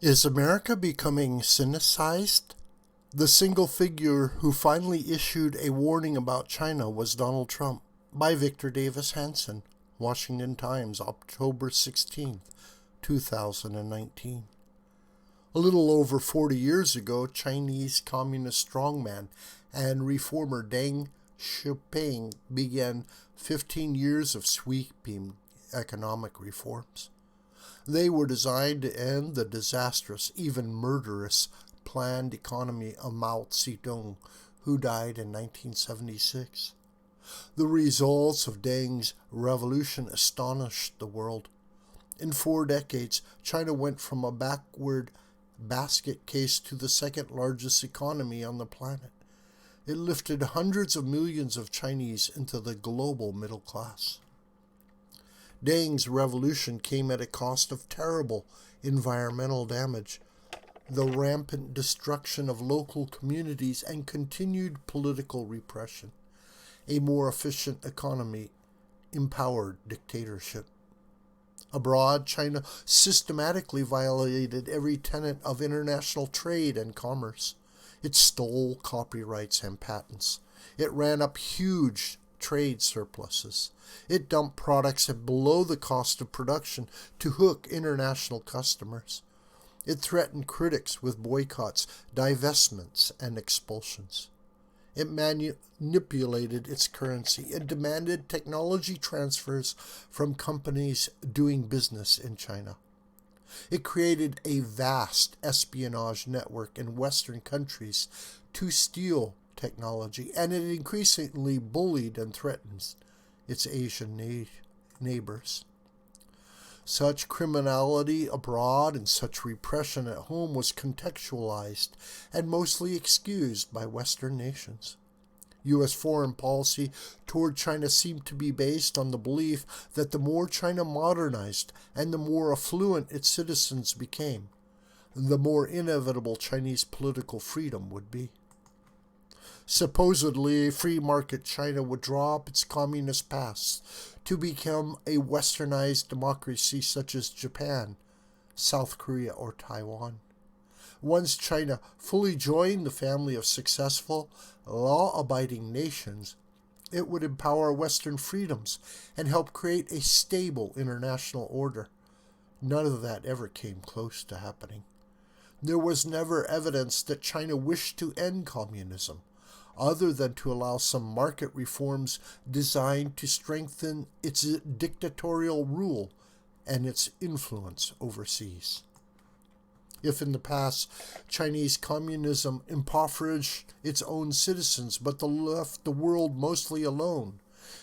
Is America becoming cynicized? The single figure who finally issued a warning about China was Donald Trump. By Victor Davis Hanson, Washington Times, October 16th, 2019. A little over 40 years ago, Chinese communist strongman and reformer Deng Xiaoping began 15 years of sweeping economic reforms. They were designed to end the disastrous, even murderous, planned economy of Mao Zedong, who died in 1976. The results of Deng's revolution astonished the world. In 4 decades, China went from a backward basket case to the second largest economy on the planet. It lifted hundreds of millions of Chinese into the global middle class. Deng's revolution came at a cost of terrible environmental damage, the rampant destruction of local communities, and continued political repression. A more efficient economy empowered dictatorship. Abroad, China systematically violated every tenet of international trade and commerce. It stole copyrights and patents. It ran up huge trade surpluses. It dumped products at below the cost of production to hook international customers. It threatened critics with boycotts, divestments, and expulsions. It manipulated its currency and demanded technology transfers from companies doing business in China. It created a vast espionage network in Western countries to steal technology, and it increasingly bullied and threatens its Asian neighbors. Such criminality abroad and such repression at home was contextualized and mostly excused by Western nations. U.S. foreign policy toward China seemed to be based on the belief that the more China modernized and the more affluent its citizens became, the more inevitable Chinese political freedom would be. Supposedly, free market China would drop its communist past to become a westernized democracy such as Japan, South Korea, or Taiwan. Once China fully joined the family of successful, law-abiding nations, it would empower Western freedoms and help create a stable international order. None of that ever came close to happening. There was never evidence that China wished to end communism, other than to allow some market reforms designed to strengthen its dictatorial rule and its influence overseas. If in the past Chinese communism impoverished its own citizens but left the world mostly alone,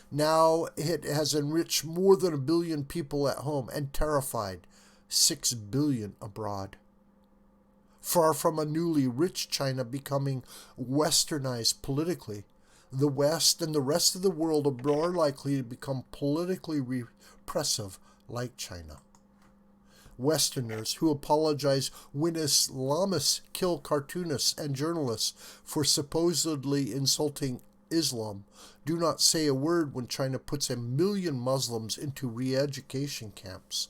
now it has enriched more than 1 billion people at home and terrified 6 billion abroad. Far from a newly rich China becoming westernized politically, the West and the rest of the world are more likely to become politically repressive like China. Westerners who apologize when Islamists kill cartoonists and journalists for supposedly insulting Islam do not say a word when China puts 1 million Muslims into re-education camps,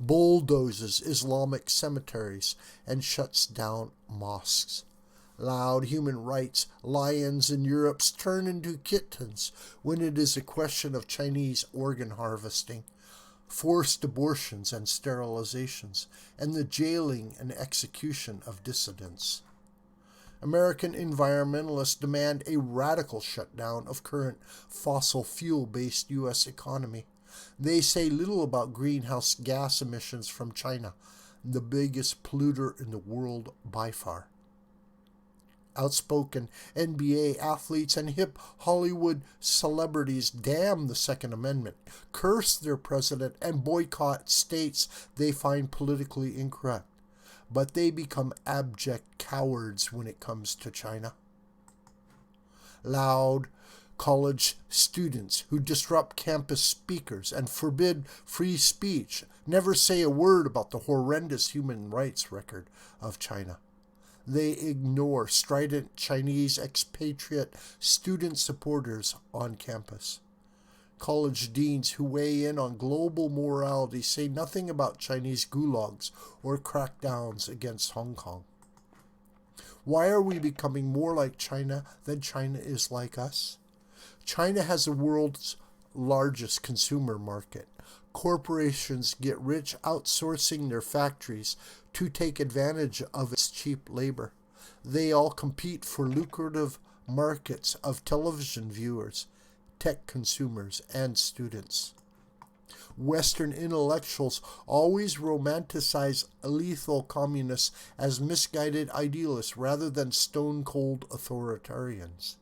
bulldozes Islamic cemeteries, and shuts down mosques. Loud human rights lions in Europe turn into kittens when it is a question of Chinese organ harvesting, forced abortions and sterilizations, and the jailing and execution of dissidents. American environmentalists demand a radical shutdown of current fossil fuel-based U.S. economy. They say little about greenhouse gas emissions from China, the biggest polluter in the world by far. Outspoken NBA athletes and hip Hollywood celebrities damn the Second Amendment, curse their president, and boycott states they find politically incorrect. But they become abject cowards when it comes to China. Loud college students who disrupt campus speakers and forbid free speech never say a word about the horrendous human rights record of China. They ignore strident Chinese expatriate student supporters on campus. College deans who weigh in on global morality say nothing about Chinese gulags or crackdowns against Hong Kong. Why are we becoming more like China than China is like us? China has the world's largest consumer market. Corporations get rich outsourcing their factories to take advantage of its cheap labor. They all compete for lucrative markets of television viewers, tech consumers, and students. Western intellectuals always romanticize lethal communists as misguided idealists rather than stone-cold authoritarians.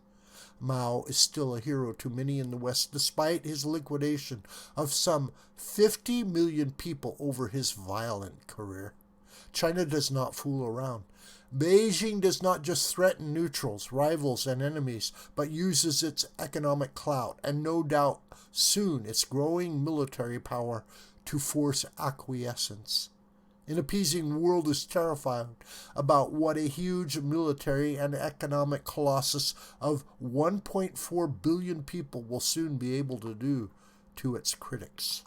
Mao is still a hero to many in the West despite his liquidation of some 50 million people over his violent career. China does not fool around. Beijing does not just threaten neutrals, rivals, and enemies, but uses its economic clout and no doubt soon its growing military power to force acquiescence. An appeasing world is terrified about what a huge military and economic colossus of 1.4 billion people will soon be able to do to its critics.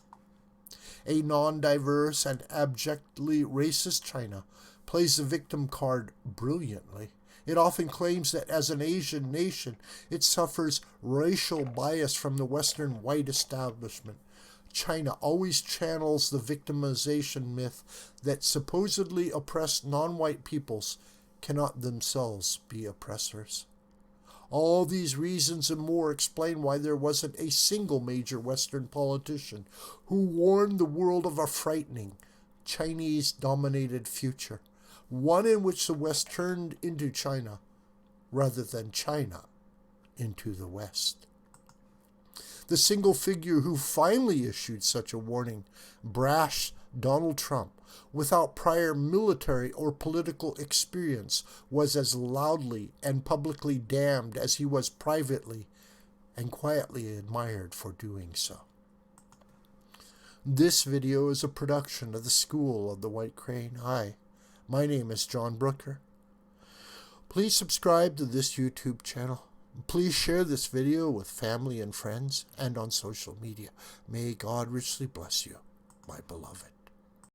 A non-diverse and abjectly racist China plays the victim card brilliantly. It often claims that as an Asian nation, it suffers racial bias from the Western white establishment. China always channels the victimization myth that supposedly oppressed non-white peoples cannot themselves be oppressors. All these reasons and more explain why there wasn't a single major Western politician who warned the world of a frightening Chinese-dominated future, one in which the West turned into China rather than China into the West. The single figure who finally issued such a warning, brash Donald Trump, without prior military or political experience, was as loudly and publicly damned as he was privately and quietly admired for doing so. This video is a production of the School of the White Crane. Hi, my name is John Brooker. Please subscribe to this YouTube channel. Please share this video with family and friends and on social media. May God richly bless you, my beloved.